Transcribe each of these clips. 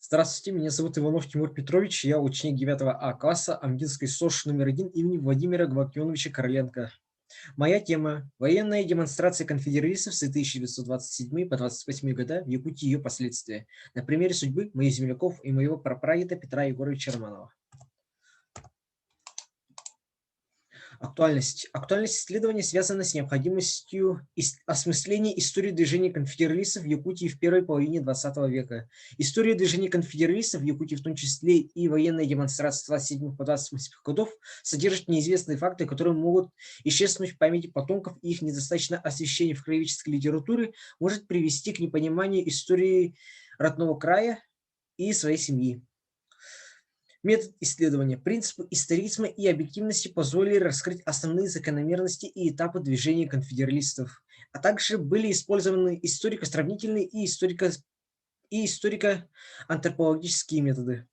Здравствуйте, меня зовут Иванов Тимур Петрович, я ученик 9 А класса Амгинской СОШ номер 1 имени Владимира Гвакионовича Короленко. Моя тема – военные демонстрации конфедералистов с 1927 по 28 года в Якутии и ее последствия. На примере судьбы моих земляков и моего прапрадеда Петра Егоровича Романова. Актуальность. Актуальность исследования связана с необходимостью осмысления истории движения конфедералистов в Якутии в первой половине XX века. История движения конфедералистов в Якутии, в том числе и военные демонстрации с 27 по 28 годов, содержит неизвестные факты, которые могут исчезнуть в памяти потомков, и их недостаточное освещение в краеведческой литературе может привести к непониманию истории родного края и своей семьи. Метод исследования. Принципы историзма и объективности позволили раскрыть основные закономерности и этапы движения конфедералистов, а также были использованы историко-сравнительные и историко-антропологические методы.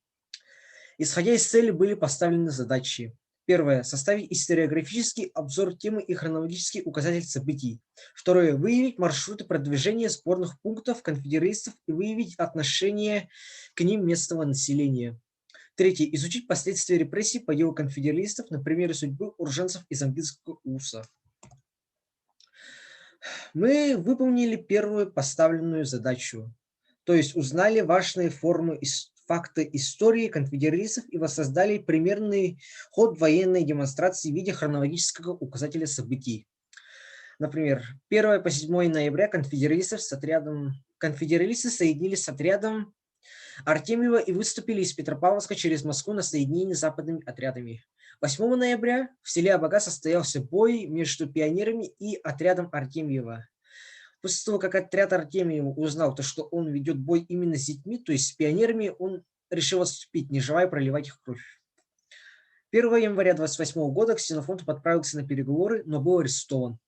Исходя из цели были поставлены задачи. Первое – составить историографический обзор темы и хронологический указатель событий. Второе – выявить маршруты продвижения спорных пунктов конфедералистов и выявить отношение к ним местного населения. Третье. Изучить последствия репрессий по делу конфедералистов на примере судьбы уроженцев из Амгинского УСа. Мы выполнили первую поставленную задачу, то есть узнали важные факты истории конфедералистов и воссоздали примерный ход военной демонстрации в виде хронологического указателя событий. Например, 1 по 7 ноября конфедералисты соединились с отрядом Артемьева и выступили из Петропавловска через Москву на соединение с западными отрядами. 8 ноября в селе Абага состоялся бой между пионерами и отрядом Артемьева. После того, как отряд Артемьева узнал, что он ведет бой именно с детьми, то есть с пионерами, он решил отступить, не желая проливать их кровь. 1 января 1928 года Ксенофонт отправился на переговоры, но был арестован.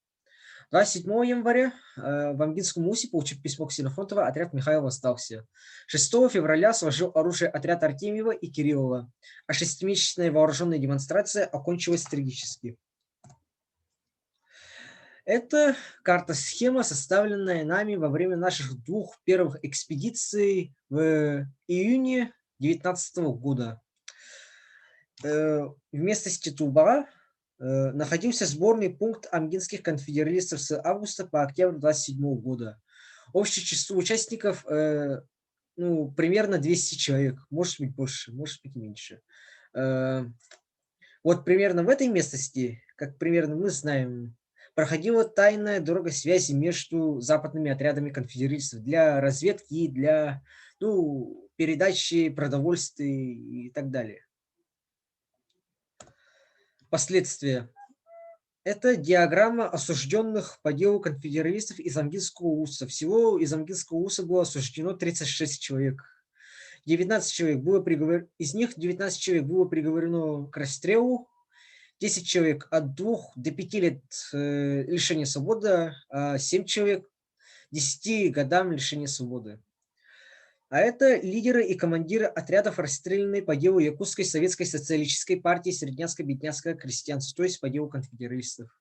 27 января в Амгинском УСе, получив письмо Ксенофонтова, отряд Михайлова сдался. 6 февраля сложил оружие отряд Артемьева и Кириллова, а шестимесячная вооруженная демонстрация окончилась трагически. Это карта-схема, составленная нами во время наших двух первых экспедиций в июне 2019 года. В местности Туба находился сборный пункт амгинских конфедералистов с августа по октябрь 1927 года. Общее число участников примерно 200 человек, может быть больше, может быть меньше. Вот примерно в этой местности, как примерно мы знаем, проходила тайная дорога связи между западными отрядами конфедералистов для разведки и для передачи продовольствия и так далее. Последствия. Это диаграмма осужденных по делу конфедералистов из Амгинского УСа. Всего из Амгинского УСа было осуждено 36 человек. 19 человек было из них 19 человек было приговорено к расстрелу, 10 человек от 2 до 5 лет лишения свободы, а 7 человек 10 годам лишения свободы. А это лидеры и командиры отрядов, расстрелянные по делу Якутской Советской Социалистической партии Средняцко-Бедняцкого крестьянства, то есть по делу конфедералистов.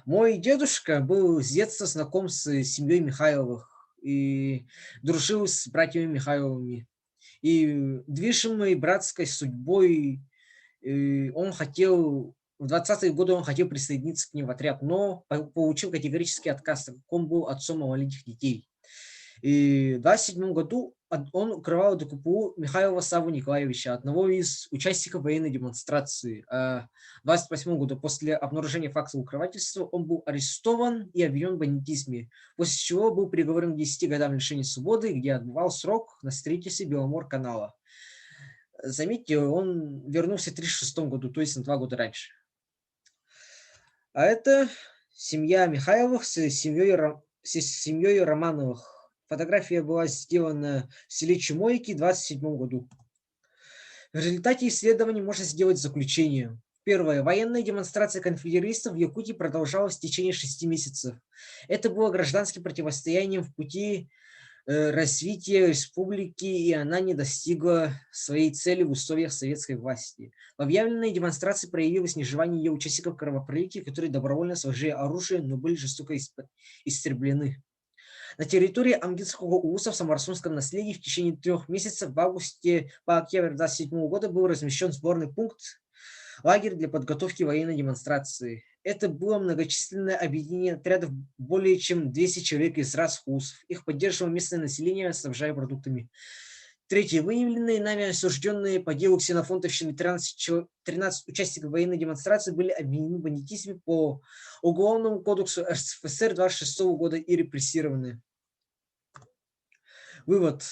Мой дедушка был с детства знаком с семьей Михайловых и дружил с братьями Михайловыми. И движимой братской судьбой он хотел, в 20-е годы он хотел присоединиться к ним в отряд, но получил категорический отказ, так как он был отцом малолетних детей. И в 1927 году он укрывал ДКПУ Михаила Саву Николаевича, одного из участников военной демонстрации. В 1928 году после обнаружения факта укрывательства он был арестован и обвинен в бандитизме, после чего был приговорен к 10 годам лишения свободы, где отбывал срок на строительстве Беломор-канала. Заметьте, он вернулся в 1936 году, то есть на 2 года раньше. А это семья Михайловых с семьей Романовых. Фотография была сделана в селе Чумойки в 1927 году. В результате исследований можно сделать заключение. Первое. Военная демонстрация конфедералистов в Якутии продолжалась в течение 6 месяцев. Это было гражданским противостоянием в пути развития республики, и она не достигла своей цели в условиях советской власти. В объявленной демонстрации проявилось нежелание ее участников кровопролития, которые добровольно сложили оружие, но были жестоко истреблены. На территории Амгинского улуса в Самарсунском наследии в течение 3 месяцев в августе по октябрь 27 года был размещен сборный пункт, лагерь для подготовки военной демонстрации. Это было многочисленное объединение отрядов более чем 200 человек из разных улусов. Их поддерживало местное население, снабжая продуктами. Третье. Выявленные нами осужденные по делу ксенофонтовщины 13 участников военной демонстрации были обвинены в бандитизме по Уголовному кодексу РСФСР 26 года и репрессированы. Вывод.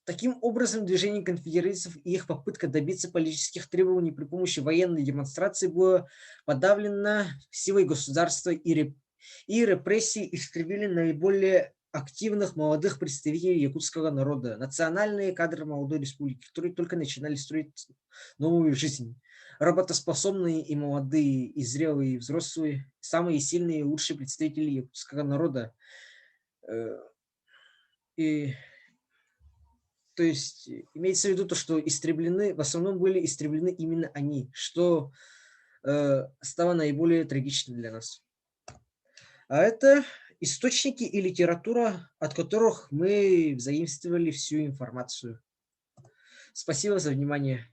Таким образом, движение конфедератцев и их попытка добиться политических требований при помощи военной демонстрации было подавлено силой государства, и репрессии истребили наиболее активных молодых представителей якутского народа, национальные кадры молодой республики, которые только начинали строить новую жизнь. Работоспособные и молодые, и зрелые, и взрослые, самые сильные и лучшие представители якутского народа. То есть имеется в виду то, что истреблены, в основном были истреблены именно они, что стало наиболее трагичным для нас. А это источники и литература, от которых мы заимствовали всю информацию. Спасибо за внимание.